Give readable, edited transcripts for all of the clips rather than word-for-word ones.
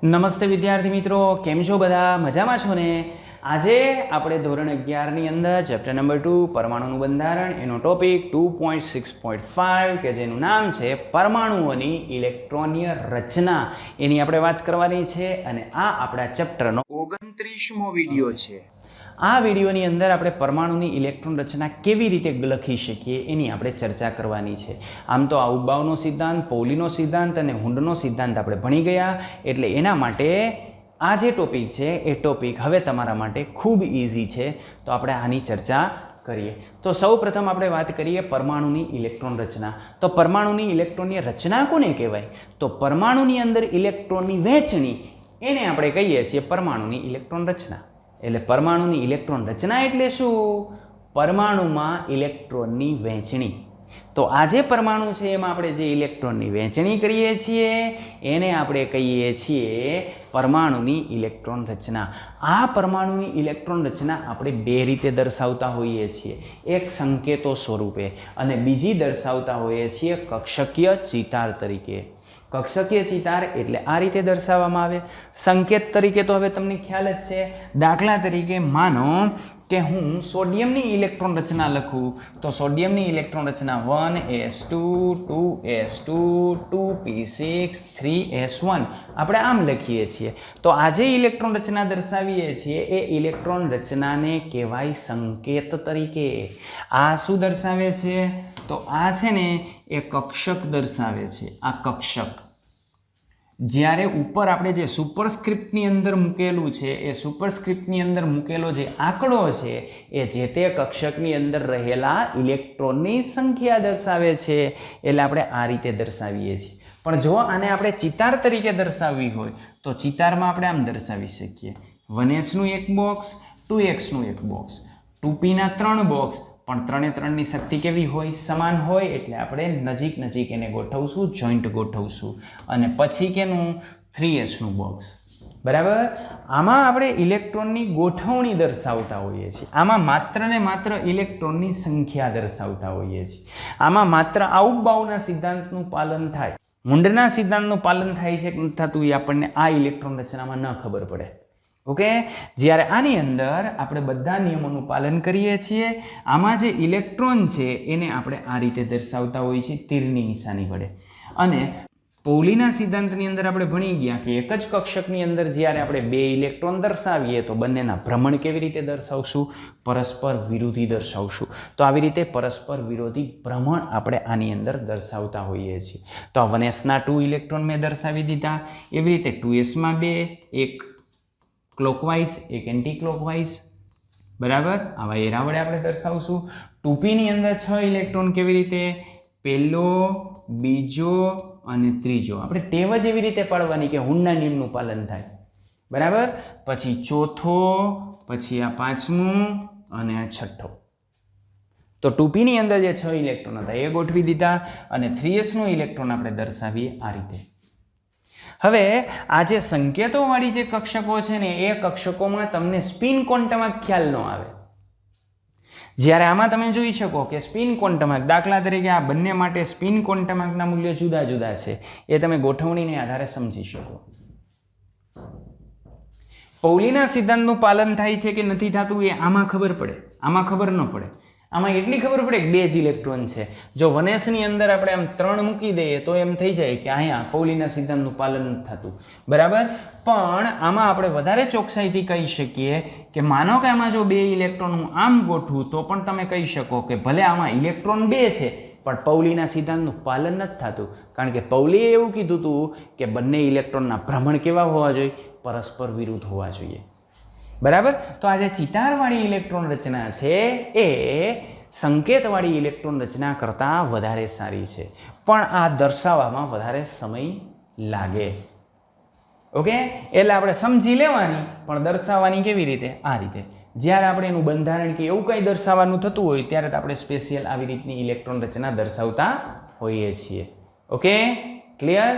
નમસ્તે વિદ્યાર્થી મિત્રો, કેમ છો બધા? મજામાં છો ને? આજે આપણે ધોરણ 11 ની અંદર ચેપ્ટર નંબર 2 પરમાણુનું બંધારણ એનો ટોપિક 2.6.5 કે જેનું નામ છે પરમાણુઓની ઇલેક્ટ્રોનીય રચના, એની આપણે વાત કરવાની છે અને આ આપણા ચેપ્ટરનો 29મો વિડિયો છે. આ વિડિયોની અંદર આપણે પરમાણુની ઇલેક્ટ્રોન રચના કેવી રીતે લખી શકીએ એની આપણે ચર્ચા કરવાની છે. આમ તો આઉબાઉનો સિદ્ધાંત, પૌલીનો સિદ્ધાંત અને હુન્ડનો સિદ્ધાંત આપણે ભણી ગયા, એટલે એના માટે આ જે ટોપિક છે એ ટોપિક હવે તમારા માટે ખૂબ ઇઝી છે. તો આપણે આની ચર્ચા કરીએ. તો સૌ પ્રથમ આપણે વાત કરીએ પરમાણુની ઇલેક્ટ્રોન રચના. તો પરમાણુની ઇલેક્ટ્રોનની રચના કોને કહેવાય? તો પરમાણુની અંદર ઇલેક્ટ્રોનની વહેંચણી એને આપણે કહીએ છીએ પરમાણુની ઇલેક્ટ્રોન રચના. એટલે પરમાણુની ઇલેક્ટ્રોન રચના એટલે શું? પરમાણુમાં ઇલેક્ટ્રોનની વહેંચણી. તો આ જે પરમાણુ છે એમાં આપણે જે ઇલેક્ટ્રોનની વહેંચણી કરીએ છીએ એને આપણે કહીએ છીએ પરમાણુની ઇલેક્ટ્રોન રચના. આ પરમાણુની ઇલેક્ટ્રોન રચના આપણે બે રીતે દર્શાવતા હોઈએ છીએ. એક સંકેતો સ્વરૂપે અને બીજી દર્શાવતા હોઈએ છીએ કક્ષકીય ચિતાર તરીકે. કક્ષકીય ચિતાર એટલે આ રીતે દર્શાવવામાં આવે. સંકેત તરીકે તો હવે તમને ખ્યાલ જ છે. દાખલા તરીકે માનો કે હું સોડિયમની ઇલેક્ટ્રોન રચના લખું તો સોડિયમની ઇલેક્ટ્રોન રચના 1s2 2s2 2p6 3s1 આપણે આમ લખીએ છીએ. તો આ જે ઇલેક્ટ્રોન રચના દર્શાવીએ છીએ એ ઇલેક્ટ્રોન રચનાને કહેવાય સંકેત તરીકે. આ શું દર્શાવે છે? તો આ છે ને એ કક્ષક દર્શાવે છે. આ કક્ષક જ્યારે ઉપર આપણે જે સુપરસ્ક્રિપ્ટની અંદર મૂકેલું છે એ સુપરસ્ક્રિપ્ટની અંદર મૂકેલો જે આંકડો છે એ જે તે કક્ષકની અંદર રહેલા ઇલેક્ટ્રોનની સંખ્યા દર્શાવે છે. એટલે આપણે આ રીતે દર્શાવીએ છીએ. પણ જો આને આપણે ચિતાર તરીકે દર્શાવવી હોય તો ચિતારમાં આપણે આમ દર્શાવી શકીએ. 1s નું એક બોક્સ, 2x નું એક બોક્સ, 2p ના 3 બોક્સ, પણ 3 એ 3ની શક્તિ કેવી હોય? સમાન હોય. એટલે આપણે નજીક નજીક એને ગોઠવશું, જોઈન્ટ ગોઠવશું. અને પછી કેનું? 3s નું બોક્સ. બરાબર. આમાં આપણે ઇલેક્ટ્રોનની ગોઠવણી દર્શાવતા હોઈએ છીએ. આમાં માત્ર ને માત્ર ઇલેક્ટ્રોનની સંખ્યા દર્શાવતા હોઈએ છીએ. આમાં માત્ર આઉબાઉના સિદ્ધાંતનું પાલન થાય, હુન્ડના સિદ્ધાંતનું પાલન થાય છે કે નથી થતું એ આપણને આ ઇલેક્ટ્રોન રચનામાં ન ખબર પડે. ઓકે. જ્યારે આની અંદર આપણે બધા નિયમોનું પાલન કરીએ છીએ. આમાં જે ઇલેક્ટ્રોન છે એને આપણે આ રીતે દર્શાવતા હોઈએ છીએ તીરની નિશાની વડે. અને પૌલીના સિદ્ધાંતની અંદર આપણે ભણી ગયા કે એક જ કક્ષકની અંદર જ્યારે આપણે બે ઇલેક્ટ્રોન દર્શાવીએ તો બંનેના ભ્રમણ કેવી રીતે દર્શાવશું? પરસ્પર વિરોધી દર્શાવશું. તો આવી રીતે પરસ્પર વિરોધી ભ્રમણ આપણે આની અંદર દર્શાવતા હોઈએ છીએ. તો આ 1s ના 2 ઇલેક્ટ્રોન મેં દર્શાવી દીધા. એવી રીતે 2s માં 2, એક ક્લોકવાઇઝ, એક એન્ટી ક્લોકવાઇઝ. બરાબર. આવા એરા વડે આપણે દર્શાવશું. 2p ની અંદર 6 ઇલેક્ટ્રોન કેવી રીતે? પહેલો, બીજો અને ત્રીજો. આપણે ટેવ જ એવી રીતે પાડવાની કે હુન્ડના નિયમનું પાલન થાય. બરાબર. પછી ચોથો, પછી આ પાંચમું અને આ છઠ્ઠો. તો 2p ની અંદર જે 6 ઇલેક્ટ્રોન હતા એ ગોઠવી દીધા અને 3s નું ઇલેક્ટ્રોન આપણે દર્શાવીએ આ રીતે. હવે આ જે સંકેતોવાળી જે કક્ષકો છે ને એ કક્ષકોમાં તમને સ્પિન ક્વોન્ટમ ખ્યાલ ન આવે. જ્યારે આમાં તમે જોઈ શકો કે સ્પિન ક્વોન્ટમ, દાખલા તરીકે આ બંને માટે સ્પિન ક્વોન્ટમના મૂલ્યો જુદા જુદા છે. એ તમે ગોઠવણીને આધારે સમજી શકો. પૌલીના સિદ્ધાંતનું પાલન થાય છે કે નથી થતું એ આમાં ખબર પડે, આમાં ખબર ન પડે. આમાં એટલી ખબર પડે કે બે જ ઇલેક્ટ્રોન છે. જો 1s ની અંદર આપણે આમ 3 મૂકી દઈએ તો એમ થઈ જાય કે અહીંયા પૌલીના સિદ્ધાંતનું પાલન નથી થતું. બરાબર. પણ આમાં આપણે વધારે ચોકસાઈથી કહી શકીએ કે માનો કે આમાં જો બે ઇલેક્ટ્રોન હું આમ ગોઠવું તો પણ તમે કહી શકો કે ભલે આમાં ઇલેક્ટ્રોન 2 છે પણ પૌલીના સિદ્ધાંતનું પાલન નથી થતું. કારણ કે પૌલીએ એવું કીધું હતું કે બંને ઇલેક્ટ્રોનના ભ્રમણ કેવા હોવા જોઈએ? પરસ્પર વિરુદ્ધ હોવા જોઈએ. બરાબર. તો આ જે ચિતારવાળી ઇલેક્ટ્રોન રચના છે એ સંકેતવાળી ઇલેક્ટ્રોન રચના કરતાં વધારે સારી છે, પણ આ દર્શાવવામાં વધારે સમય લાગે. ઓકે. એટલે આપણે સમજી લેવાની પણ દર્શાવવાની કેવી રીતે? આ રીતે. જ્યારે આપણે એનું બંધારણ કે એવું કંઈ દર્શાવવાનું થતું હોય ત્યારે આપણે સ્પેશિયલ આવી રીતની ઇલેક્ટ્રોન રચના દર્શાવતા હોઈએ છીએ. ઓકે. ક્લિયર?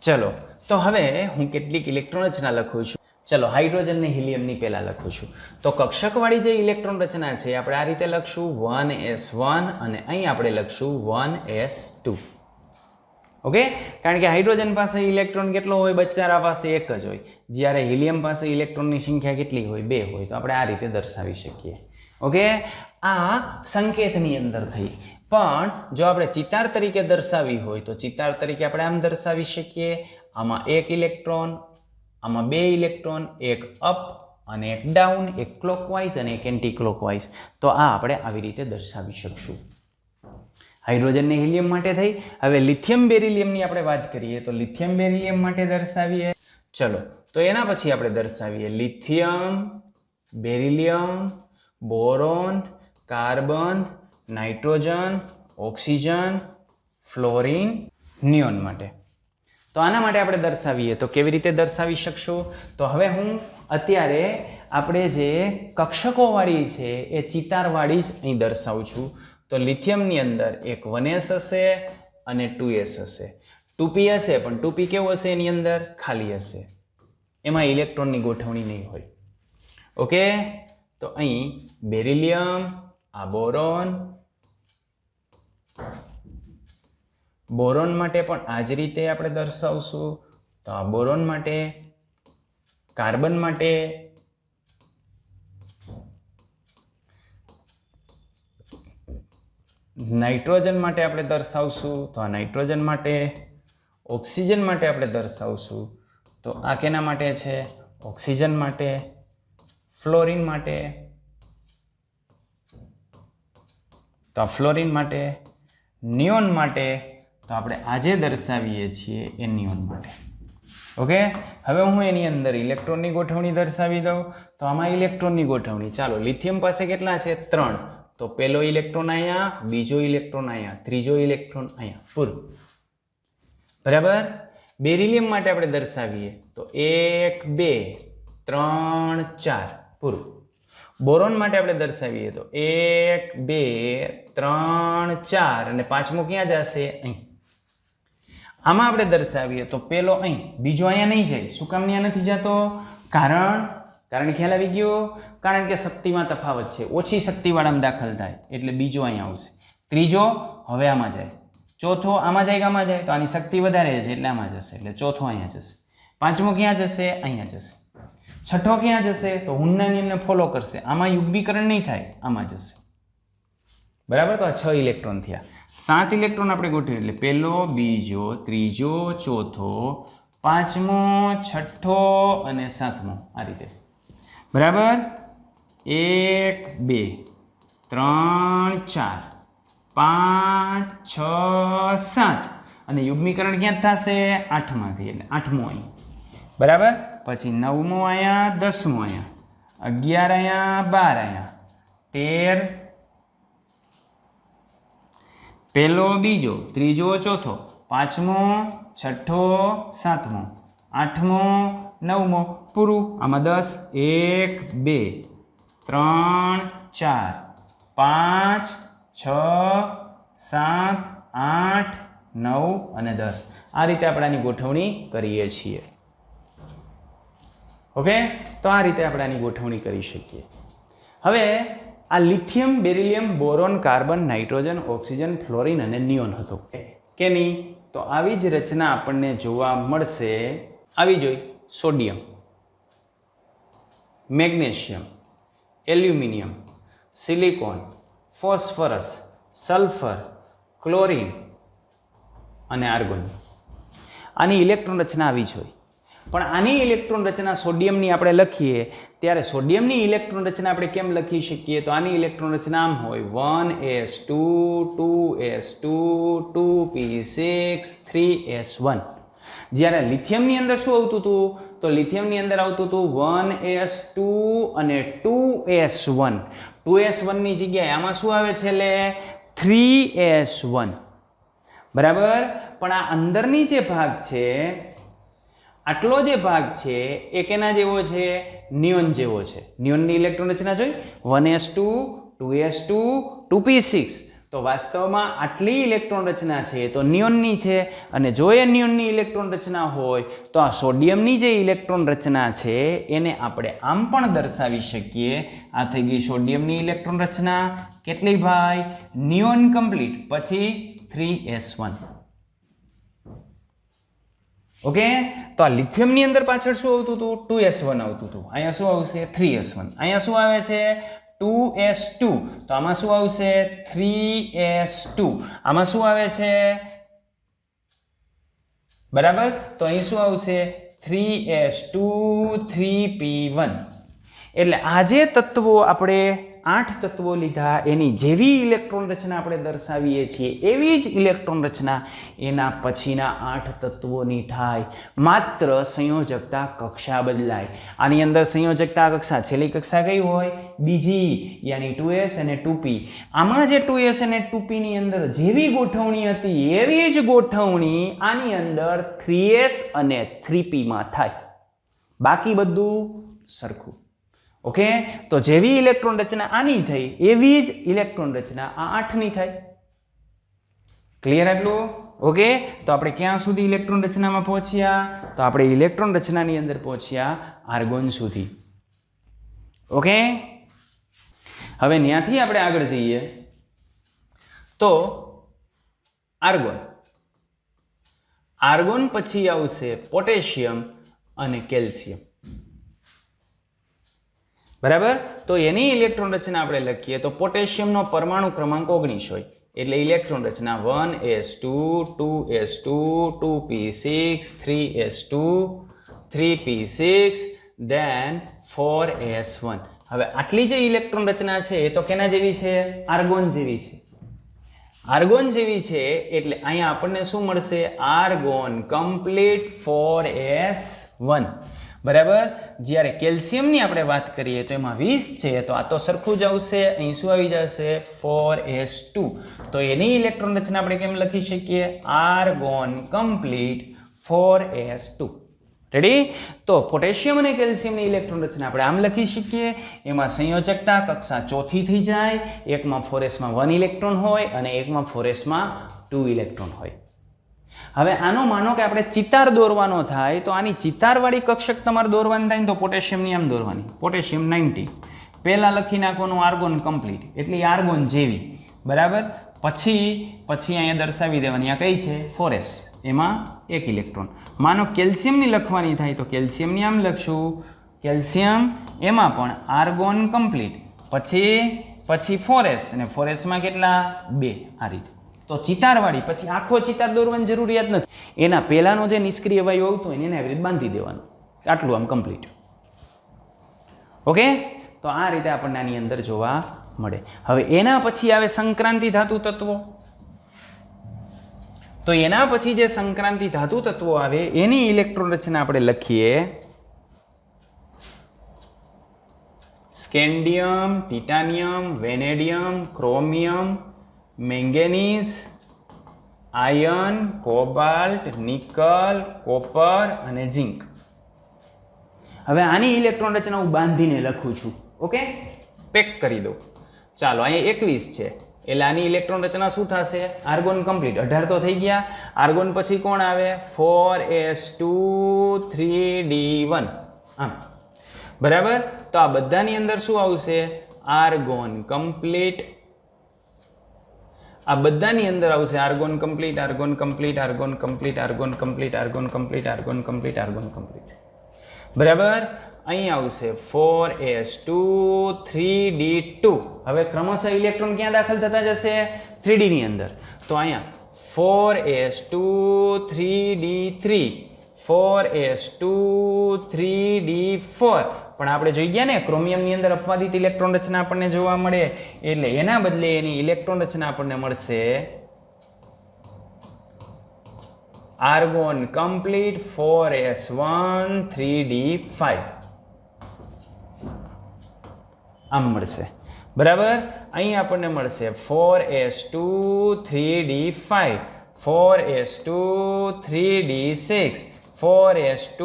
ચલો. તો હવે હું કેટલીક ઇલેક્ટ્રોન રચના લખું છું. ચલો, હાઇડ્રોજન ને હિલિયમની પહેલા લખું છું. તો કક્ષકવાળી જે ઇલેક્ટ્રોન રચના છે આપણે આ રીતે લખશું 1s1 અને અહીં આપણે લખશું 1s2. ઓકે, કારણ કે હાઇડ્રોજન પાસે ઇલેક્ટ્રોન કેટલો હોય? બચારા પાસે એક જ હોય. જ્યારે હિલિયમ પાસે ઇલેક્ટ્રોનની સંખ્યા કેટલી હોય? 2 હોય. તો આપણે આ રીતે દર્શાવી શકીએ. ઓકે, આ સંકેતની અંદર થઈ. પણ જો આપણે ચિતાર તરીકે દર્શાવી હોય તો ચિતાર તરીકે આપણે આમ દર્શાવી શકીએ. આમાં 1 ઇલેક્ટ્રોન, આમાં 2 ઇલેક્ટ્રોન, એક અપ અને એક ડાઉન, એક ક્લોકવાઇઝ અને એક એન્ટી ક્લોકવાઇઝ. તો આ આપણે આવી રીતે દર્શાવી શકશું. હાઇડ્રોજન ને હિલિયમ માટે થઈ. હવે લિથિયમ બેરિલિયમની આપણે વાત કરીએ તો લિથિયમ બેરિલિયમ માટે દર્શાવીએ. ચલો, તો એના પછી આપણે દર્શાવીએ lithium, beryllium, boron, carbon, nitrogen, oxygen, fluorine, neon માટે. તો આના માટે આપણે દર્શાવીએ તો કેવી રીતે દર્શાવી શકશું? તો હવે હું અત્યારે આપણે જે કક્ષકોવાળી છે એ ચિતારવાળી જ અહીં દર્શાવું છું. તો લિથિયમની અંદર એક 1s હશે અને 2s હશે. 2p હશે, પણ 2p કેવું હશે? એની અંદર ખાલી હશે, એમાં ઇલેક્ટ્રોનની ગોઠવણી નહીં હોય. ઓકે, તો અહીં બેરિલિયમ, આ બોરોન, બોરોન માટે પણ આ જ રીતે આપણે દર્શાવશું. તો આ બોરોન માટે, કાર્બન માટે, નાઇટ્રોજન માટે આપણે દર્શાવશું. તો આ નાઇટ્રોજન માટે, ઓક્સિજન માટે આપણે દર્શાવશું. તો આ કેના માટે છે? ઓક્સિજન માટે, ફ્લોરિન માટે, તો આ ફ્લોરિન માટે, નિયોન માટે. તો આપણે આજે દર્શાવીએ છીએ એ નિયોન માટે. ઓકે, હવે હું એની અંદર ઇલેક્ટ્રોનની ગોઠવણી દર્શાવી દઉં. તો આમાં ઇલેક્ટ્રોનની ગોઠવણી, ચાલો, લિથિયમ પાસે કેટલા છે? 3. તો પહેલો ઇલેક્ટ્રોન અહીંયા, બીજો ઇલેક્ટ્રોન અહીંયા, ત્રીજો ઇલેક્ટ્રોન અહીંયા, પૂરું. બરાબર. બેરિલિયમ માટે આપણે દર્શાવીએ તો 1, 2, 3, 4, પૂરું. બોરોન માટે આપણે દર્શાવીએ તો 1, 2, 3, 4 અને પાંચમો ક્યાં જશે? અહીં. આમાં આપણે દર્શાવીએ તો પેલો અહીં, બીજો અહીંયા નહીં જાય. શું કામ ત્યાં નથી જતો? કારણ ખ્યાલ આવી ગયો? કારણ કે શક્તિમાં તફાવત છે. ઓછી શક્તિવાળામાં દાખલ થાય એટલે બીજો અહીંયા આવશે. ત્રીજો હવે આમાં જાય. ચોથો આમાં જાય કે આમાં જાય? તો આની શક્તિ વધારે છે એટલે આમાં જશે, એટલે ચોથો અહીંયા જશે. પાંચમો ક્યાં જશે? અહીંયા જશે. છઠ્ઠો ક્યાં જશે? તો હુનના નિયમને ફોલો કરશે. આમાં યુગ્મીકરણ નહીં થાય, આમાં જશે. બરાબર. તો આ 6 ઇલેક્ટ્રોન થયા. 7 ઇલેક્ટ્રોન આપણે ગોઠવીએ એટલે પહેલો, બીજો, ત્રીજો, ચોથો, પાંચમો, છઠ્ઠો અને સાતમો, આ રીતે. બરાબર. 1, 2, 3, 4, 5, 6, 7 અને યુગ્મીકરણ ક્યાં થશે? 8માંથી, એટલે 8મો અહીં. બરાબર. પછી 9મો અહીંયા, 10મો અહીંયા, 11 અહીંયા, 12 અહીંયા, 13, પહેલો, બીજો, ત્રીજો, ચોથો, પાંચમો, છઠ્ઠો, સાતમો, આઠમો, નવમો, પૂરું. આમાં 10, 1, 2, 3, 4, 5, 6, 7, 8, 9 અને 10. આ રીતે આપણે આની ગોઠવણી કરીએ છીએ. ઓકે, તો આ રીતે આપણે આની ગોઠવણી કરી શકીએ. હવે આ lithium, beryllium, boron, carbon, nitrogen, oxygen, fluorine અને નિયોન હતું કે નહીં? તો આવી જ રચના આપણને જોવા મળશે. આવી જોઈ sodium, magnesium, aluminium, silicon, phosphorus, sulphur, chlorine અને આર્ગોન. આની ઇલેક્ટ્રોન રચના આવી જ હોય. પણ આની ઇલેક્ટ્રોન રચના સોડિયમની આપણે લખીએ ત્યારે સોડિયમની ઇલેક્ટ્રોન રચના આપણે કેમ લખી શકીએ? તો આની ઇલેક્ટ્રોન રચના આમ હોય: 1s2, 2s2, 2p6, 3s1. જ્યારે લિથિયમની અંદર શું આવતું હતું? તો લિથિયમની અંદર આવતું હતું 1s2 અને 2s1. 2s1 ની જગ્યાએ આમાં શું આવે છે? એટલે 3s1. બરાબર. પણ આ અંદરની જે ભાગ છે, આટલો જે ભાગ છે એ કેના જેવો છે? નિયોન જેવો છે. નિયોનની ઇલેક્ટ્રોન રચના જોઈ 1s2, 2s2, 2p6. તો વાસ્તવમાં આટલી ઇલેક્ટ્રોન રચના છે તો નિયોનની છે. અને જો એ નિયોનની ઇલેક્ટ્રોન રચના હોય તો આ સોડિયમની જે ઇલેક્ટ્રોન રચના છે એને આપણે આમ પણ દર્શાવી શકીએ. આ થઈ ગઈ સોડિયમની ઇલેક્ટ્રોન રચના. કેટલી ભાઈ? નિયોન કમ્પ્લીટ, પછી 3s1. ઓકે, તો આ લિથિયમની અંદર પાછળ શું આવતું હતું? 2s1 આવતું હતું. અહીંયા શું આવશે? 3s1. અહીંયા શું આવે છે? 2s2. તો આમાં શું આવશે? 3s2. આમાં શું આવે છે? બરાબર, તો અહીં શું આવશે? 3s2 3p1. એટલે આ જે તત્વો આપણે 8 તત્વો લીધા એની જેવી ઇલેક્ટ્રોન રચના આપણે દર્શાવીએ છીએ એવી જ ઇલેક્ટ્રોન રચના એના પછીના 8 તત્વોની થાય, માત્ર સંયોજકતા કક્ષા બદલાય. આની અંદર સંયોજકતા કક્ષા છેલ્લી કક્ષા કઈ હોય? બીજી, યાની 2s અને 2p. આમાં જે 2s અને 2p ની અંદર જેવી ગોઠવણી હતી એવી જ ગોઠવણી આની અંદર 3s અને 3p માં થાય, બાકી બધું સરખું. ઓકે, તો જેવી ઇલેક્ટ્રોન રચના આની થઈ એવી જ ઇલેક્ટ્રોન રચના આ 8ની થાય. ક્લિયર આટલું? ઓકે, તો આપણે ક્યાં સુધી ઇલેક્ટ્રોન રચનામાં પહોંચ્યા? તો આપણે ઇલેક્ટ્રોન રચનાની અંદર પહોંચ્યા આર્ગોન સુધી. ઓકે, હવે ત્યાંથી આપણે આગળ જઈએ તો આર્ગોન પછી આવશે પોટેશિયમ અને કેલ્શિયમ. બરાબર, તો એની ઇલેક્ટ્રોન રચના આપણે લખીએ તો પોટેશિયમનો પરમાણુ ક્રમાંક 19 હોય, એટલે ઇલેક્ટ્રોન રચના 1s2 2s2 2p6 3s2 3p6 then 4s1. હવે આટલી જે ઇલેક્ટ્રોન રચના છે એ તો કેના જેવી છે? આર્ગોન જેવી છે. આર્ગોન જેવી છે એટલે અહીંયા આપણને શું મળશે? Argon complete 4s1. બરાબર, જ્યારે કેલ્શિયમની આપણે વાત કરીએ તો એમાં 20 છે, તો આ તો સરખું જ આવશે. અહીં શું આવી જશે? 4s2. તો એની ઇલેક્ટ્રોન રચના આપણે કેમ લખી શકીએ? Argon complete 4s2. રેડી? તો પોટેશિયમ અને કેલ્શિયમની ઇલેક્ટ્રોન રચના આપણે આમ લખી શકીએ. એમાં સંયોજકતા કક્ષા ચોથી થઈ જાય. એકમાં 4s માં 1 ઇલેક્ટ્રોન હોય અને એકમાં 4s માં 2 ઇલેક્ટ્રોન હોય. હવે આનો માનો કે આપણે ચિતાર દોરવાનો થાય તો આની ચિતારવાળી કક્ષક તમારે દોરવાની થાય તો પોટેશિયમની આમ દોરવાની. પોટેશિયમ 90 પહેલા લખી નાખવાનું આર્ગોન કમ્પ્લીટ, એટલે આર્ગોન જેવી. બરાબર, પછી અહીંયા દર્શાવી દેવાની. આ કઈ છે? 4s, એમાં 1 ઇલેક્ટ્રોન. માનો કેલ્શિયમની લખવાની થાય તો કેલ્શિયમની આમ લખશું. કેલ્શિયમ એમાં પણ આર્ગોન કમ્પ્લીટ, પછી 4s અને 4s માં કેટલા? 2. આ રીતે. તો ચિતારવાળી પછી આખો ચિતાર દોરવાની જરૂરિયાત નથી. એના પહેલાનો જે નિષ્ક્રિય વાયુ આવતો હોય એને આવી રીતે બાંધી દેવાનું. આટલું આમ કમ્પ્લીટ. ઓકે, તો આ રીતે આપણને આની અંદર જોવા મળે. હવે એના પછી આવે સંક્રાંતિ ધાતુ તત્વો. તો એના પછી જે સંક્રાંતિ ધાતુ તત્વો આવે એની ઇલેક્ટ્રોન રચના આપણે લખીએ. Scandium, titanium, vanadium, chromium, manganese, iron, cobalt, nickel, copper અને ઝિંક. હવે આની ઇલેક્ટ્રોન રચના હું બાંધીને લખું છું. ઓકે, પેક કરી દો. ચાલો, અહીંયા 21 છે એટલે આની ઇલેક્ટ્રોન રચના શું થશે? Argon complete. 18 તો થઈ ગયા. આર્ગોન પછી કોણ આવે? 4s2 3d1. આમ. બરાબર, તો આ બધાની અંદર શું આવશે? Argon complete. આ બધાની અંદર આવશે argon complete, argon complete, argon complete, argon complete, argon complete, argon complete, argon complete. બરાબર, અહીં આવશે 4s2 3d2. હવે ક્રમશઃ ઇલેક્ટ્રોન ક્યાં દાખલ થતા જશે? 3d ની અંદર. તો અહીંયા 4s2 3d3, 4s2 3d4. પણ આપણે જોઈ ગયા ને ક્રોમિયમની અંદર અપવાદિત ઇલેક્ટ્રોન રચના આપણને જોવા મળે, એટલે એના બદલે એની ઇલેક્ટ્રોન રચના આપણને મળશે આર્ગોન કમ્પ્લીટ 4s1 3d5. આમ મળશે. બરાબર, અહીં આપણને મળશે 4s2 3d5, 4s2 3d6, 4s2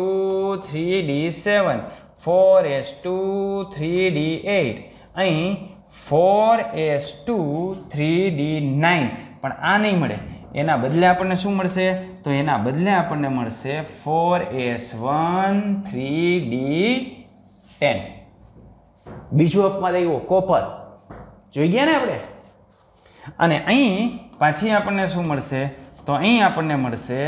3d7, 4s2 3d8, અહીં 4s2 3d9. પણ આ નહીં મળે, એના બદલે આપણને શું મળશે? તો એના બદલે આપણને મળશે 4s1 3d10. બીજું અપવાદ આવ્યો કોપર, જોઈ ગયા ને આપણે. અને અહીં પાછી આપણને શું મળશે? તો અહીં આપણને મળશે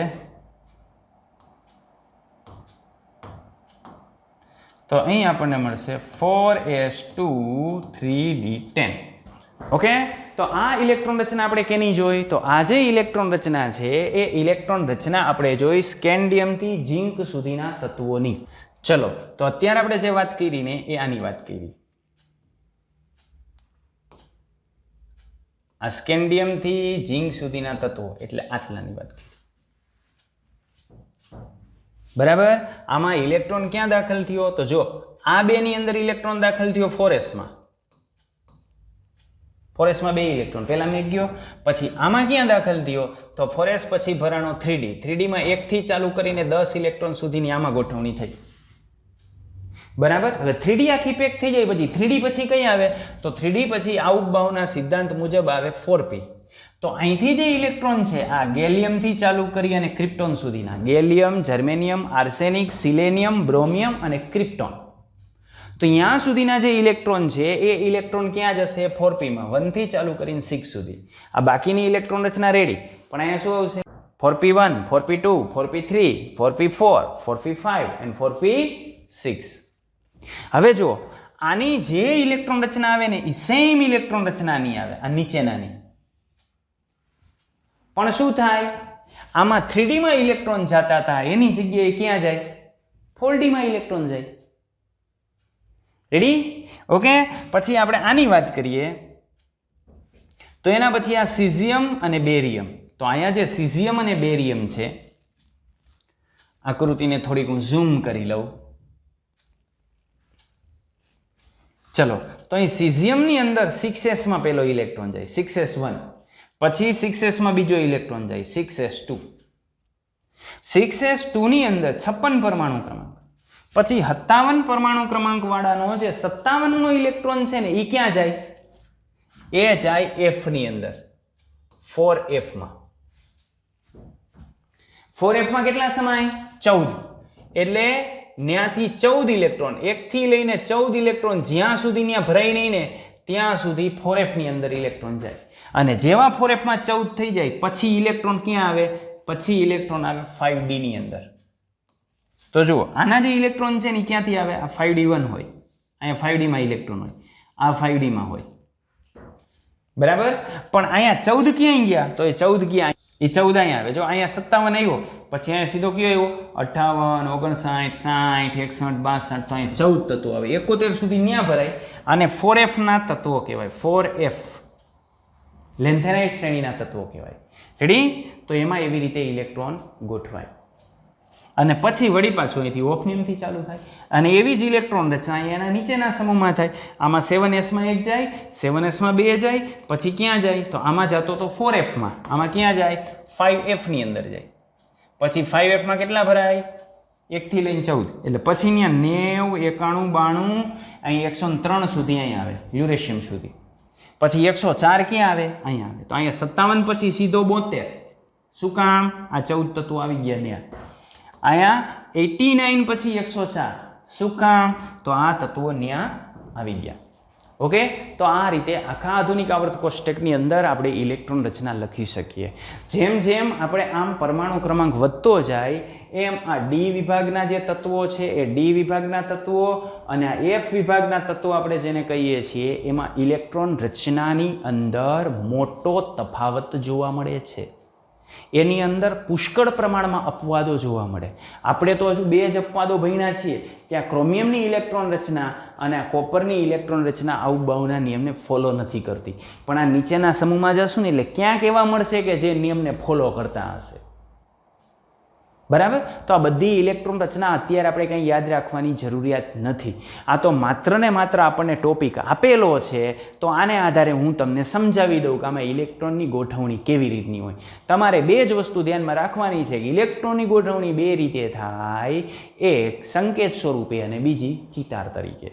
તો અહીં આપણને મળશે 4s2 3d10. ઓકે, તો આ ઇલેક્ટ્રોન રચના આપણે કેની જોઈ? તો આ જે ઇલેક્ટ્રોન રચના છે એ ઇલેક્ટ્રોન રચના આપણે જોઈ સ્કેન્ડિયમથી ઝિંક સુધીના તત્વોની. ચલો, તો અત્યારે આપણે જે વાત કરી ને એ આની વાત કરી. આ સ્કેન્ડિયમથી ઝિંક સુધીના તત્વો એટલે આટલાની વાત કરી. બરાબર. આમાં ઇલેક્ટ્રોન ક્યાં દાખલ થયો? તો જો આ બે ની અંદર ઇલેક્ટ્રોન દાખલ થયો 4s માં. 4s માં બે ઇલેક્ટ્રોન પહેલા મેં ગયો, પછી આમાં ક્યાં દાખલ થયો? તો 4s પછી ભરાણો 3d. 3d માં 1 થી ચાલુ કરીને 10 ઇલેક્ટ્રોન સુધીની આમાં ગોઠવણી થઈ. બરાબર. હવે 3d આખી પેક થઈ જાય પછી 3d પછી કઈ આવે? તો 3d પછી આઉટબાઉના સિદ્ધાંત મુજબ આવે 4p. તો અહીંથી જે ઇલેક્ટ્રોન છે આ ગેલિયમથી ચાલુ કરી અને ક્રિપ્ટોન સુધીના, ગેલિયમ, જર્મેનિયમ, આર્સેનિક, સિલેનિયમ, બ્રોમિયમ અને ક્રિપ્ટોન, તો અહીંયા સુધીના જે ઇલેક્ટ્રોન છે એ ઇલેક્ટ્રોન ક્યાં જશે? 4p માં, 1 થી ચાલુ કરીને 6 સુધી. આ બાકીની ઇલેક્ટ્રોન રચના રેડી, પણ અહીંયા શું આવશે? 4p1, 4p2, 4p3, 4p4, 4p5 and 4p6. હવે જો આની જે ઇલેક્ટ્રોન રચના આવે ને એ સેમ ઇલેક્ટ્રોન રચના નહીં આવે આ નીચેનાની. પણ શું થાય? આમાં 3d માં ઇલેક્ટ્રોન જતા હતા એની જગ્યાએ ક્યાં જાય? 4d માં ઇલેક્ટ્રોન જાય. રેડી? ઓકે, પછી આપણે આની વાત કરીએ તો એના પછી આ સીઝિયમ અને બેરિયમ. તો અહીંયા જે સીઝિયમ અને બેરિયમ છે, આકૃતિને થોડીક હું ઝૂમ કરી લઉં. ચલો, તો અહીં સીઝિયમની અંદર 6s માં પહેલો ઇલેક્ટ્રોન જાય, 6s1. પછી 6s માં બીજો ઇલેક્ટ્રોન જાય, 6s2. 6s2 ની અંદર 56 પરમાણુ ક્રમાંક, પછી 57 પરમાણુ ક્રમાંક વાળાનો જે 57 નો ઇલેક્ટ્રોન છે ને એ ક્યાં જાય? એ જાય f ની અંદર, 4f માં. 4f માં કેટલા સમાય? 14. એટલે ત્યાંથી 14 ઇલેક્ટ્રોન, 1 થી લઈને 14 ઇલેક્ટ્રોન જ્યાં સુધી ત્યાં ભરાય નહીં ને ત્યાં સુધી 4f ની અંદર ઇલેક્ટ્રોન જાય. અને જેવા 4f માં 14 થઈ જાય પછી ઇલેક્ટ્રોન ક્યાં આવે? પછી ઇલેક્ટ્રોન આવે 5d ની અંદર. તો જુઓ આના જે ઇલેક્ટ્રોન છે ને ક્યાંથી આવે? આ 5d1 હોય, અહીંયા 5d માં ઇલેક્ટ્રોન હોય, આ 5d માં હોય. બરાબર. પણ અહીંયા 14 ક્યાં ગયા? તો એ 14 ક્યાં? એ 14 અહીંયા આવે. જો અહીંયા 57 આવ્યો, પછી અહીંયા સીધો કયો આવ્યો? 58, 59, 60, 61, 62, તો અહીંયા 14 તત્વો આવે. 71 સુધી ન્યા ભરાય. આને 4f ના તત્વો કહેવાય. 4f લેન્થેનાઇટ શ્રેણીના તત્વો કહેવાય. રેડી? તો એમાં એવી રીતે ઇલેક્ટ્રોન ગોઠવાય અને પછી વળી પાછું અહીંથી ઓફનિયમથી ચાલુ થાય અને એવી જ ઇલેક્ટ્રોન રચના એના નીચેના સમૂહમાં થાય. આમાં 7s માં 1 જાય, 7s માં 2 જાય, પછી ક્યાં જાય? તો આમાં જતો તો 4f માં, આમાં ક્યાં જાય? 5f ની અંદર જાય. પછી 5f માં કેટલા ભરાય? 1 થી લઈને 14, એટલે પછી ત્યાં 90, 91, 92, અહીં 103 સુધી અહીંયા આવે, યુરેશિયમ સુધી. પછી 104 ક્યાં આવે? અહીંયા આવે. તો અહીંયા 57 પછી સીધો 72. શું કામ? આ 14 તત્વો આવી ગયા ત્યાં. અહીંયા 89 પછી 104. શું કામ? તો આ તત્વો ત્યાં આવી ગયા. ઓકે, તો આ રીતે આખા આધુનિક આવર્ત કોષ્ટકની અંદર આપણે ઇલેક્ટ્રોન રચના લખી શકીએ. જેમ જેમ આપણે આમ પરમાણુ ક્રમાંક વધતો જાય એમ આ ડી વિભાગના જે તત્વો છે એ ડી વિભાગના તત્વો અને આ એફ વિભાગના તત્વો આપણે જેને કહીએ છીએ એમાં ઇલેક્ટ્રોન રચનાની અંદર મોટો તફાવત જોવા મળે છે. એની અંદર પુષ્કળ પ્રમાણમાં અપવાદો જોવા મળે. આપણે તો હજુ 2 જ અપવાદો ભણ્યા છીએ કે આ ક્રોમિયમની ઇલેક્ટ્રોન રચના અને આ કોપરની ઇલેક્ટ્રોન રચના આઉબાઉના નિયમને ફોલો નથી કરતી. પણ આ નીચેના સમૂહમાં જશું ને એટલે ક્યાંક એવા મળશે કે જે નિયમને ફોલો કરતા હશે. બરાબર. તો આ બધી ઇલેક્ટ્રોન રચના અત્યારે આપણે કંઈ યાદ રાખવાની જરૂરિયાત નથી. આ તો માત્ર ને માત્ર આપણને ટોપિક આપેલો છે, તો આને આધારે હું તમને સમજાવી દઉં કે આમાં ઇલેક્ટ્રોનની ગોઠવણી કેવી રીતની હોય. તમારે 2 જ વસ્તુ ધ્યાનમાં રાખવાની છે કે ઇલેક્ટ્રોનની ગોઠવણી 2 રીતે થાય, એક સંકેત સ્વરૂપે અને બીજી ચિતાર તરીકે.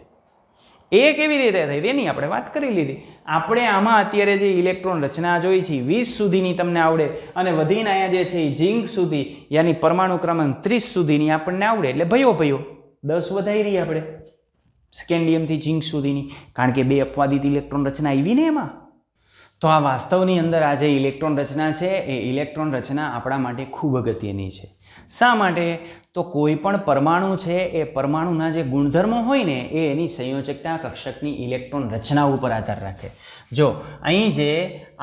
એ કેવી રીતે થાય તેની આપણે વાત કરી લીધી. આપણે આમાં અત્યારે જે ઇલેક્ટ્રોન રચના જોઈ છે 20 સુધીની તમને આવડે અને વધીને અહીંયા જે છે એ ઝિંક સુધી યાની પરમાણુ ક્રમાંક 30 સુધીની આપણને આવડે એટલે ભયો 10 વધારી રહી આપણે સ્કેન્ડિયમથી ઝિંક સુધીની, કારણ કે 2 અપવાદિત ઇલેક્ટ્રોન રચના આવી ને એમાં. તો આ વાસ્તવની અંદર આ જે ઇલેક્ટ્રોન રચના છે એ ઇલેક્ટ્રોન રચના આપણા માટે ખૂબ અગત્યની છે. શા માટે? તો કોઈ પણ પરમાણુ છે એ પરમાણુના જે ગુણધર્મો હોય ને એ એની સંયોજકતા કક્ષકની ઇલેક્ટ્રોન રચના ઉપર આધાર રાખે. જો અહીં જે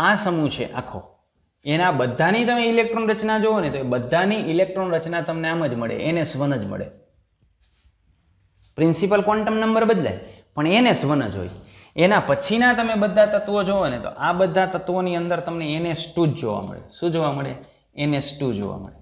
આ સમૂહ છે આખો, એના બધાની તમે ઇલેક્ટ્રોન રચના જુઓ ને તો એ બધાની ઇલેક્ટ્રોન રચના તમને આમ જ મળે, NS1 જ મળે. પ્રિન્સિપલ ક્વોન્ટમ નંબર બદલાય પણ NS1 જ હોય. એના પછીના તમે બધા તત્વો જોવો ને તો આ બધા તત્વોની અંદર તમને NS2 જ જોવા મળે. શું જોવા મળે? NS2 જોવા મળે.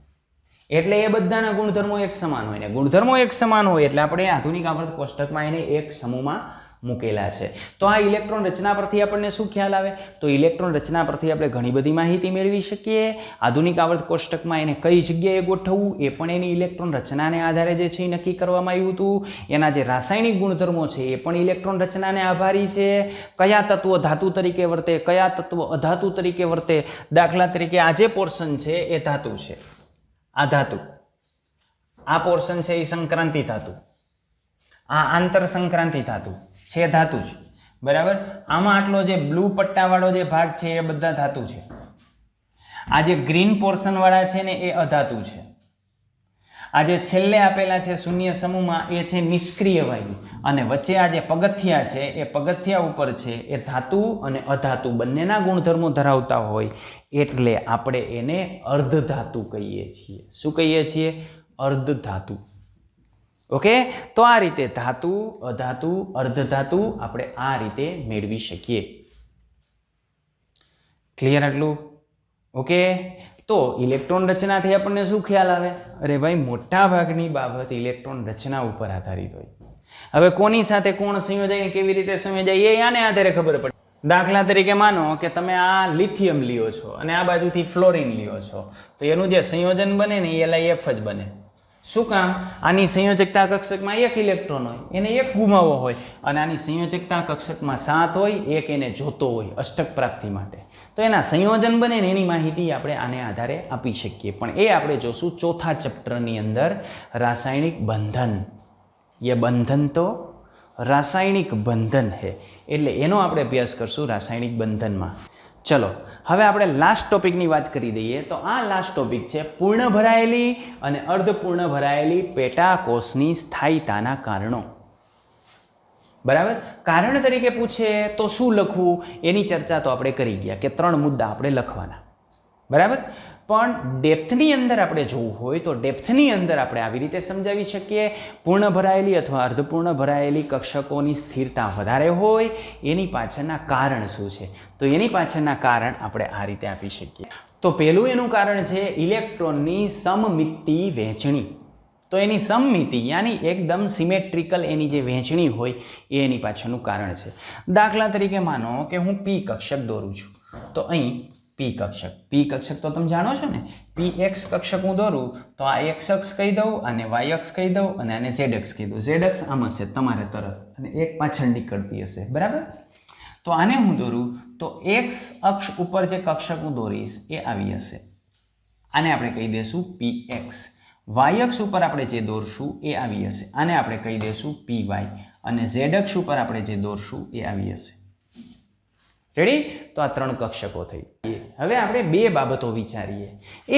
એટલે એ બધાના ગુણધર્મો એક સમાન હોય ને ગુણધર્મો એક સમાન હોય એટલે આપણે આધુનિક આવર્ત કોષ્ટકમાં એને એક સમૂહમાં મૂકેલા છે. તો આ ઇલેક્ટ્રોન રચના પરથી આપણને શું ખ્યાલ આવે? તો ઇલેક્ટ્રોન રચના પરથી આપણે ઘણી બધી માહિતી મેળવી શકીએ. આધુનિક આવર્ત કોષ્ટકમાં એને કઈ જગ્યાએ ગોઠવવું એ પણ એની ઇલેક્ટ્રોન રચનાને આધારે જે છે એ નક્કી કરવામાં આવ્યું હતું. એના જે રાસાયણિક ગુણધર્મો છે એ પણ ઇલેક્ટ્રોન રચનાને આભારી છે. કયા તત્વો ધાતુ તરીકે વર્તે, કયા તત્વો અધાતુ તરીકે વર્તે. દાખલા તરીકે આ જે પોર્શન છે એ ધાતુ છે, આ ધાતુ. આ પોર્શન છે એ સંક્રાંતિ ધાતુ, આ આંતર સંક્રાંતિ ધાતુ છે, ધાતુ જ બરાબર. આમાં આટલો જે બ્લુ પટ્ટાવાળો જે ભાગ છે એ બધા ધાતુ છે. આ જે ગ્રીન પોર્શન વાળા છે ને એ અધાતુ છે. આ જે છેલ્લે આપેલા છે શૂન્ય સમૂહમાં એ છે નિષ્ક્રિય વાયુ, અને વચ્ચે આ જે પગથિયા છે એ પગથિયા ઉપર છે એ ધાતુ અને અધાતુ બંનેના ગુણધર્મો ધરાવતા હોય એટલે આપણે એને અર્ધધાતુ કહીએ છીએ. શું કહીએ છીએ? અર્ધધાતુ. ઓકે, તો આ રીતે ધાતુ, અધાતુ, અર્ધધાતુ આપણે આ રીતે મેળવી શકીએ. ક્લિયર આટલું? ઓકે, તો ઇલેક્ટ્રોન રચનાથી આપણને શું ખ્યાલ આવે? અરે ભાઈ, મોટા ભાગની બાબત ઇલેક્ટ્રોન રચના ઉપર આધારિત હોય. હવે કોની સાથે કોણ સંયોજાય, કેવી રીતે સંયોજાય એ આને આધારે ખબર પડે. દાખલા તરીકે માનો કે તમે આ લિથિયમ લ્યો છો અને આ બાજુથી ફ્લોરિન લ્યો છો, તો એનું જે સંયોજન બને ને એ LiF જ બને. શું કામ? આની સંયોજકતા કક્ષકમાં એક ઇલેક્ટ્રોન હોય, એને એક ગુમાવવો હોય, અને આની સંયોજકતા કક્ષકમાં 7 હોય, એક એને જોતો હોય અષ્ટક પ્રાપ્તિ માટે. તો એના સંયોજન બને ને એની માહિતી આપણે આને આધારે આપી શકીએ. પણ એ આપણે જોશું ચોથા ચેપ્ટરની અંદર, રાસાયણિક બંધન. ये बंधन तो रासायनिक बंधन है, એટલે એનો આપણે અભ્યાસ કરશું રાસાયણિક બંધનમાં. ચલો હવે આપણે લાસ્ટ ટોપિકની વાત કરી દઈએ. તો આ લાસ્ટ ટોપિક છે પૂર્ણ ભરાયેલી અને અર્ધપૂર્ણ ભરાયેલી પેટાકોષની સ્થાયીતાના કારણો. બરાબર, કારણ તરીકે પૂછે તો શું લખવું એની ચર્ચા તો આપણે કરી ગયા કે 3 મુદ્દા આપણે લખવાના. બરાબર, પણ ડેપ્થની અંદર આપણે જોવું હોય તો ડેપ્થની અંદર આપણે આવી રીતે સમજાવી શકીએ. પૂર્ણ ભરાયેલી અથવા અર્ધપૂર્ણ ભરાયેલી કક્ષકોની સ્થિરતા વધારે હોય એની પાછળના કારણ શું છે? તો એની પાછળના કારણ આપણે આ રીતે આપી શકીએ. તો પહેલું એનું કારણ છે ઇલેક્ટ્રોનની સમમિતિ વહેંચણી. તો એની સમમિતિ યાની એકદમ સિમેટ્રિકલ એની જે વહેંચણી હોય એ એની પાછળનું કારણ છે. દાખલા તરીકે માનો કે હું P કક્ષક દોરું છું, તો અહીં P કક્ષક તો તમે જાણો છો ને, PX કક્ષક હું દોરું તો આ X અક્ષ કહી દઉં, અને Y અક્ષ કહી દઉં, અને આને Z અક્ષ કહી દઉં. Z અક્ષ આમ હશે તમારે તરફ, અને એક પાછળ નીકળતી હશે. બરાબર, તો આને હું દોરું તો X અક્ષ ઉપર જે કક્ષક હું દોરીશ એ આવી હશે, આને આપણે કહી દઈશું PX. Y અક્ષ ઉપર આપણે જે દોરશું એ આવી હશે, આને આપણે કહી દઈશું PY, અને Z અક્ષ ઉપર આપણે જે દોરશું એ આવી હશે. રેડી? તો આ 3 કક્ષકો થઈ. હવે આપણે 2 બાબતો વિચારીએ.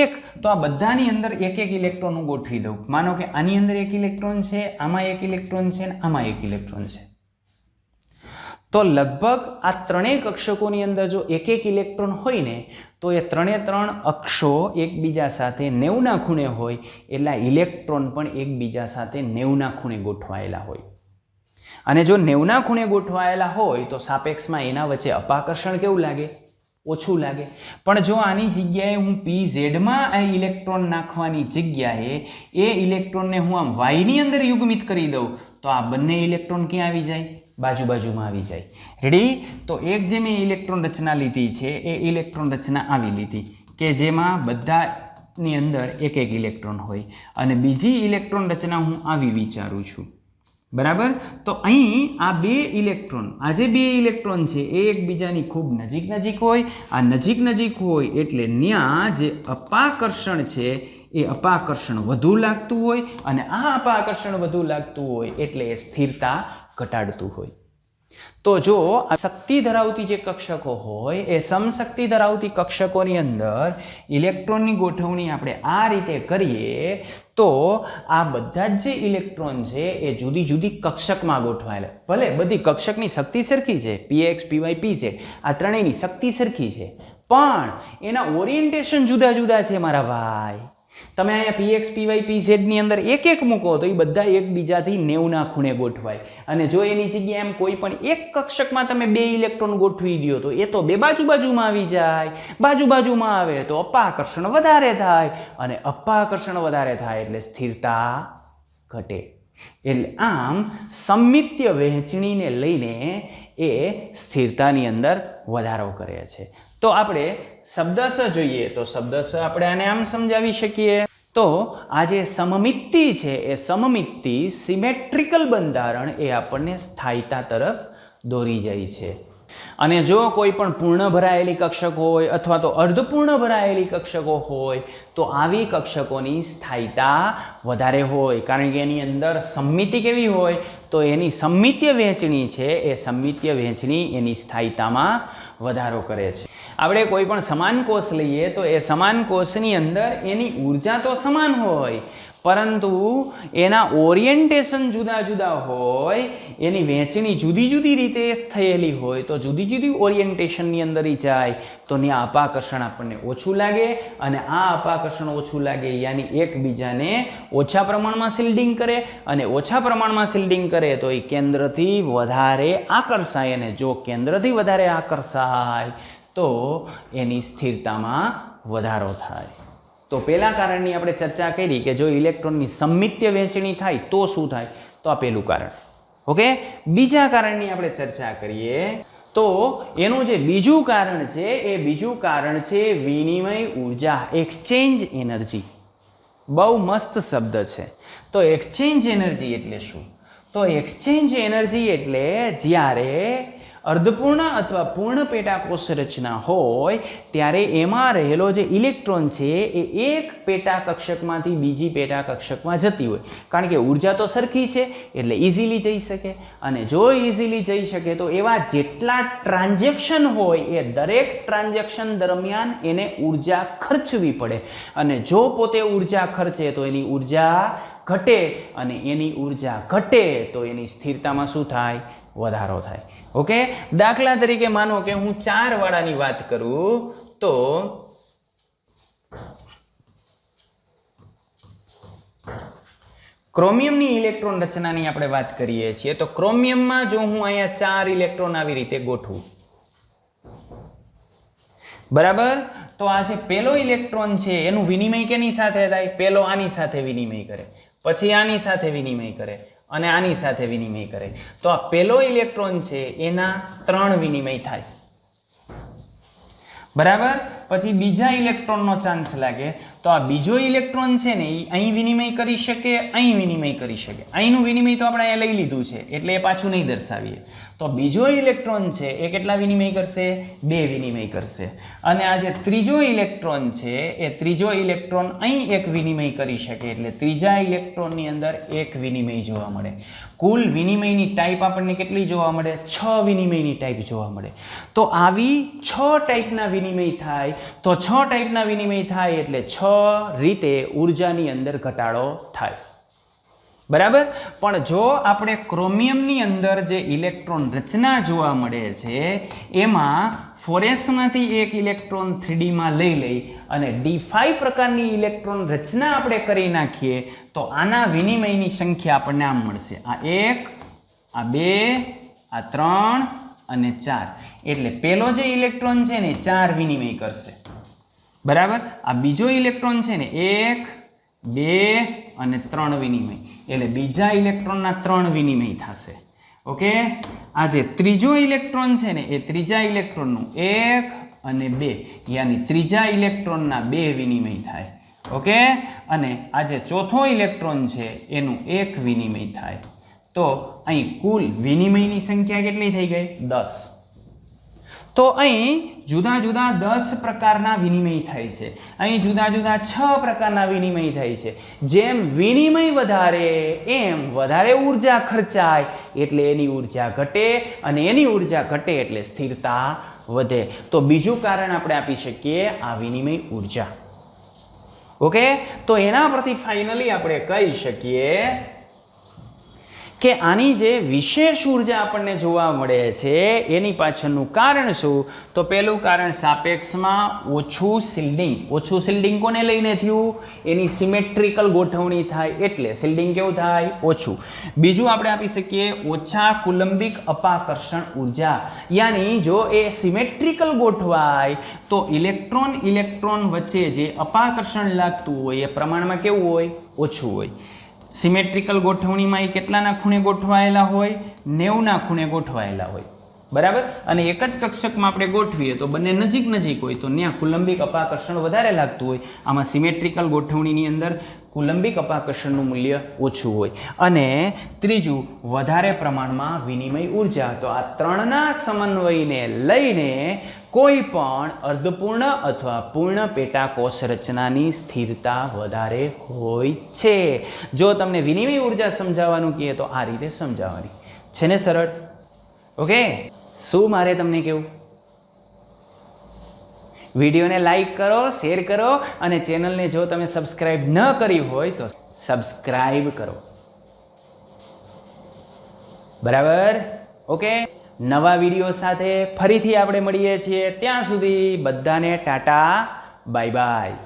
એક તો આ બધાની અંદર એક ઇલેક્ટ્રોન હું ગોઠવી દઉં. માનો કે આની અંદર એક ઇલેક્ટ્રોન છે, આમાં એક ઇલેક્ટ્રોન છે, અને આમાં એક ઇલેક્ટ્રોન છે. તો લગભગ આ 3 કક્ષકોની અંદર જો એક ઇલેક્ટ્રોન હોય ને તો એ 3 અક્ષો એકબીજા સાથે 90 ખૂણે હોય, એટલે ઇલેક્ટ્રોન પણ એકબીજા સાથે 90 ખૂણે ગોઠવાયેલા હોય. અને જો 90 ખૂણે ગોઠવાયેલા હોય તો સાપેક્ષમાં એના વચ્ચે અપાકર્ષણ કેવું લાગે? ઓછું લાગે. પણ જો આની જગ્યાએ હું PZમાં આ ઇલેક્ટ્રોન નાખવાની જગ્યાએ એ ઇલેક્ટ્રોનને હું આમ Yની અંદર યુગ્મિત કરી દઉં તો આ બંને ઇલેક્ટ્રોન ક્યાં આવી જાય? બાજુમાં આવી જાય. રેડી? તો એક જે મેં ઇલેક્ટ્રોન રચના લીધી છે એ ઇલેક્ટ્રોન રચના આવી લીધી કે જેમાં બધાની અંદર એક ઇલેક્ટ્રોન હોય, અને બીજી ઇલેક્ટ્રોન રચના હું આવી વિચારું છું. બરાબર, તો અહીં આ 2 ઇલેક્ટ્રોન, આ જે 2 ઇલેક્ટ્રોન છે એ એકબીજાની ખૂબ નજીક હોય. આ નજીક હોય એટલે ત્યાં જે અપાકર્ષણ છે એ અપાકર્ષણ વધુ લાગતું હોય, અને આ અપાકર્ષણ વધુ લાગતું હોય એટલે એ સ્થિરતા ઘટાડતું હોય. તો જો આ શક્તિ ધરાવતી જે કક્ષકો હોય એ સમશક્તિ ધરાવતી કક્ષકોની અંદર ઇલેક્ટ્રોનની ગોઠવણી આપણે આ રીતે કરીએ તો આ બધા જ જે ઇલેક્ટ્રોન છે એ જુદી જુદી કક્ષકમાં ગોઠવાયેલા, ભલે બધી કક્ષકની શક્તિ સરખી છે, px py pz આ ત્રણેયની શક્તિ સરખી છે, પણ એના ઓરિએન્ટેશન જુદા જુદા છે મારા ભાઈ. તમે અહીંયા px py pz ની અંદર એક એક મૂકો તો એ બધા એકબીજાથી 90 ના ખૂણે ગોઠવાય, અને જો એની જગ્યાએ એમ કોઈ પણ એક કક્ષકમાં તમે બે ઇલેક્ટ્રોન ગોઠવી દો તો એ તો બે બાજુમાં આવી જાય, બાજુમાં આવે તો અપાકર્ષણ વધારે થાય, અને અપાકર્ષણ વધારે થાય એટલે સ્થિરતા ઘટે. એટલે આમ સમમિતીય વહેંચણીને લઈને એ સ્થિરતાની અંદર વધારો કરે છે. તો આપણે શબ્દશ જોઈએ તો શબ્દશ આપણે આને આમ સમજાવી શકીએ તો આ જે સમમિતિ છે એ સમમિતિ સિમેટ્રિકલ બંધારણ એ આપણને સ્થાયીતા તરફ દોરી જાય છે. અને જો કોઈ પણ પૂર્ણ ભરાયેલી કક્ષક હોય અથવા તો અર્ધપૂર્ણ ભરાયેલી કક્ષકો હોય તો આવી કક્ષકોની સ્થાયીતા વધારે હોય, કારણ કે એની અંદર સમમિતિ કેવી હોય તો એની સમમિતીય વહેંચણી છે એ સમમિતીય વહેંચણી એની સ્થાયીતામાં વધારો કરે છે. આપણે કોઈ પણ સમાન કોષ લઈએ તો એ સમાન કોષની અંદર એની ઉર્જા તો સમાન હોય, પરંતુ એના ઓરિએન્ટેશન જુદા જુદા હોય, એની વહેંચણી જુદી જુદી રીતે થયેલી હોય, તો જુદી જુદી ઓરિએન્ટેશનની અંદર જાય તો ત્યાં અપાકર્ષણ આપણને ઓછું લાગે, અને આ અપાકર્ષણ ઓછું લાગે યાની એકબીજાને ઓછા પ્રમાણમાં શિલ્ડિંગ કરે, અને ઓછા પ્રમાણમાં શિલ્ડિંગ કરે તો એ કેન્દ્રથી વધારે આકર્ષાય, અને જો કેન્દ્રથી વધારે આકર્ષાય તો એની સ્થિરતામાં વધારો થાય. તો પહેલા કારણની આપણે ચર્ચા કરી કે જો ઇલેક્ટ્રોનની સમમિતીય વહેંચણી થાય તો શું થાય, તો આ પહેલું કારણ. ઓકે, બીજા કારણની આપણે ચર્ચા કરીએ તો એનું જે બીજું કારણ છે એ બીજું કારણ છે વિનિમય ઉર્જા, એક્સચેન્જ એનર્જી. બહુ મસ્ત શબ્દ છે. તો એક્સચેન્જ એનર્જી એટલે શું? તો એક્સચેન્જ એનર્જી એટલે જ્યારે અર્ધપૂર્ણ અથવા પૂર્ણ પેટાકોષ રચના હોય ત્યારે એમાં રહેલો જે ઇલેક્ટ્રોન છે એ એક પેટા કક્ષકમાંથી બીજી પેટા કક્ષકમાં જતી હોય, કારણ કે ઉર્જા તો સરખી છે એટલે ઇઝીલી જઈ શકે, અને જો ઇઝીલી જઈ શકે તો એવા જેટલા ટ્રાન્ઝેક્શન હોય એ દરેક ટ્રાન્ઝેક્શન દરમિયાન એને ઉર્જા ખર્ચવી પડે, અને જો પોતે ઉર્જા ખર્ચે તો એની ઉર્જા ઘટે, અને એની ઉર્જા ઘટે તો એની સ્થિરતામાં શું થાય? વધારો થાય. ઓકે, દાખલા તરીકે માનો કે હું 4 વાળાની વાત કરું તો ક્રોમિયમની ઇલેક્ટ્રોન રચનાની આપણે વાત કરીએ છીએ તો ક્રોમિયમમાં જો હું અહીંયા 4 ઇલેક્ટ્રોન આવી રીતે ગોઠવું, બરાબર, તો આ જે પહેલો ઇલેક્ટ્રોન છે એનું વિનિમય કેની સાથે થાય? પહેલો આની સાથે વિનિમય કરે, પછી આની સાથે વિનિમય કરે, અને આની સાથે વિનિમય કરે. તો આ પહેલો ઇલેક્ટ્રોન છે એના 3 વિનિમય થાય, બરાબર. પછી બીજા ઇલેક્ટ્રોનનો ચાન્સ લાગે તો આ બીજો ઇલેક્ટ્રોન છે ને એ અહીં વિનિમય કરી શકે, અહીં વિનિમય કરી શકે. અહીંનું વિનિમય તો આપણે અહીંયા લઈ લીધું છે એટલે એ પાછું નહીં દર્શાવીએ. તો બીજો ઇલેક્ટ્રોન છે એ કેટલા વિનિમય કરશે? 2 વિનિમય કરશે. અને આ જે ત્રીજો ઇલેક્ટ્રોન છે એ ત્રીજો ઇલેક્ટ્રોન અહીં એક વિનિમય કરી શકે, એટલે ત્રીજા ઇલેક્ટ્રોનની અંદર એક વિનિમય જોવા મળે. કુલ વિનિમયની ટાઈપ આપણને કેટલી જોવા મળે? 6 વિનિમયની ટાઈપ જોવા મળે. તો આવી 6 ટાઈપના વિનિમય થાય, તો 6 ટાઈપના વિનિમય થાય એટલે 6 રીતે ઉર્જાની અંદર ઘટાડો થાય, બરાબર. પણ જો આપણે ક્રોમિયમની અંદર જે ઇલેક્ટ્રોન રચના જોવા મળે છે એમાં 4s માંથી એક ઇલેક્ટ્રોન 3d માં લઈ અને d5 પ્રકારની ઇલેક્ટ્રોન રચના આપણે કરી નાખીએ તો આના વિનિમયની સંખ્યા આપણને આમ મળશે: આ 1, આ 2, આ 3 અને 4. એટલે પહેલો જે ઇલેક્ટ્રોન છે ને 4 વિનિમય કરશે, બરાબર. આ બીજો ઇલેક્ટ્રોન છે ને 1, 2 અને 3 વિનિમય, એટલે બીજા ઇલેક્ટ્રોનના 3 વિનિમય થશે. ઓકે, આ જે ત્રીજો ઇલેક્ટ્રોન છે ને એ ત્રીજા ઇલેક્ટ્રોનનું 1 અને 2, યાની ત્રીજા ઇલેક્ટ્રોનના 2 વિનિમય થાય. ઓકે, અને આ જે ચોથો ઇલેક્ટ્રોન છે એનું 1 વિનિમય થાય. તો અહીં કુલ વિનિમયની સંખ્યા કેટલી થઈ ગઈ? 10. તો અહીં જુદા જુદા 10 પ્રકારના વિનિમય થાય છે, અહીં જુદા જુદા 6 પ્રકારના વિનિમય થાય છે. જેમ વિનિમય વધારે એમ વધારે ઉર્જા ખર્ચાય એટલે એની ઉર્જા ઘટે, અને એની ઉર્જા ઘટે એટલે સ્થિરતા વધે. તો બીજું કારણ આપણે આપી શકીએ આ વિનિમય ઉર્જા. ઓકે, તો એના પરથી ફાઇનલી આપણે કહી શકીએ કે આની જે વિશેષ ઉર્જા આપણને જોવા મળે છે એની પાછળનું કારણ શું? તો પહેલું કારણ સાપેક્ષમાં ઓછું શિલ્ડિંગ. ઓછું શિલ્ડિંગ કોને લઈને થયું? એની સિમેટ્રિકલ ગોઠવણી થાય એટલે શિલ્ડિંગ કેવું થાય? ઓછું. બીજું આપણે આપી શકીએ ઓછા કુલંબિક અપાકર્ષણ ઉર્જા, યાની જો એ સિમેટ્રિકલ ગોઠવાય તો ઇલેક્ટ્રોન વચ્ચે જે અપાકર્ષણ લાગતું હોય એ પ્રમાણમાં કેવું હોય? ઓછું હોય. સિમેટ્રિકલ ગોઠવણીમાં એ કેટલાના ખૂણે ગોઠવાયેલા હોય? 90ના ખૂણે ગોઠવાયેલા હોય. બરાબર. અને એક જ કક્ષકમાં આપણે ગોઠવીએ તો બંને નજીક નજીક હોય તો ત્યાં કુલંબિક અપાકર્ષણ વધારે લાગતું હોય. આમાં સિમેટ્રિકલ ગોઠવણીની અંદર કુલંબિક અપાકર્ષણનું મૂલ્ય ઓછું હોય. અને ત્રીજું વધારે પ્રમાણમાં વિનિમય ઉર્જા. તો આ ત્રણના સમન્વયને લઈને કોઈ પણ અર્ધપૂર્ણ અથવા પૂર્ણ પેટાકોષ રચનાની સ્થિરતા વધારે હોય છે. જો તમને વિનિમય ઉર્જા સમજાવવાનું કહે તો આ રીતે સમજાવવાની છે ને, સરળ. ઓકે, શું મારે તમને કેવું? વિડીયોને લાઈક કરો, શેર કરો, અને ચેનલને જો તમે સબસ્ક્રાઇબ ન કરી હોય તો સબસ્ક્રાઇબ કરો. બરાબર? ઓકે, નવા વિડીયો સાથે ફરીથી આપણે મળીએ છીએ. ત્યાં સુધી બધાને ટાટા, બાય બાય.